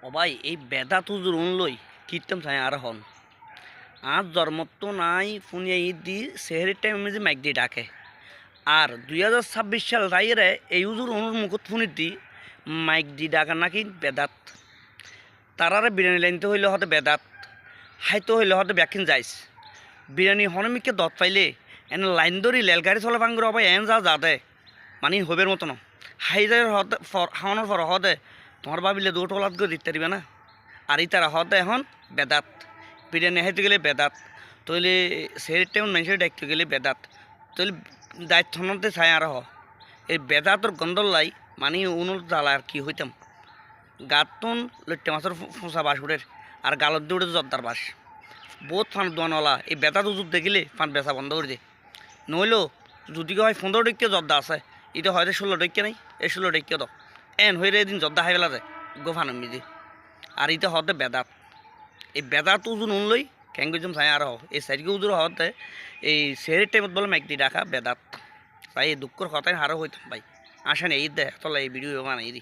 ও ভাই এই বেদা তুজুর উনলই কীর্তন চাই আর হন আর জন্মত্ব নাই ফুনিয়া ঈদ দি সেহের টাইমে যে মাইক দিয়ে ডাকে আর 2026 সাল রাইরে এই উজুর অনুর মুখত ফুনির দি মাইক দি ডাকা নাকি বেদাত তারারে বিরিয়ানি লাইনতে হইলে হতে বেদাত হাইতে হইলে হতে ব্যাকিন যাইস বিরিয়ানি হনমিককে দত পাইলে এনে লাইন ধরি রেলগাড়ি চলে ভাঙ্গুর অবাই এন যা যাতে মানে হবের মতো না হাই যায় হতে হাওয়ানোর পর হতে তোমার ভাবিলে দু টলাত গো দিতে পারবে না আর ইতারা হতে এখন বেদাত বিরিয়ানি হাইতে গেলে বেদাত তৈলে সেই টাইম মানুষের ডাকতে গেলে বেদাত তৈলে দায়িত্বতে চাই আর এই বেদাতর গন্ধর লাই মানে উনুর জ্বালা আর কি হইতাম গাতন লইট্টে মাছের ফোঁসা বাস উঠে আর গালত দিয়ে উঠে জর্দার বাস বহুত ফান দোয়ানওয়ালা এই বেতা দুধ দেখিলে ফান বেচা বন্ধ করে দিয়ে নইলেও যদি হয় 15 টাকা জর্দা আছে এটা হয়তো 16 টাকা নেই এই 16 টাকা দাও এন হয়ে এদিন জর্দা খাই পেলা যায় গো ফান মিদি আর এটা হতে বেদাত এই বেদাত উজুন উনলই ক্যাঙ্গুজম চাই আর এই সাইডকে উজুর হতে এই সেহের টাইমত বলে মাইক দিয়ে ডাকা বেদাত তাই এই দুঃখর কথাই হারও হইতাম ভাই আসেন এই দেখ তলা এই ভিডিও বানাই দি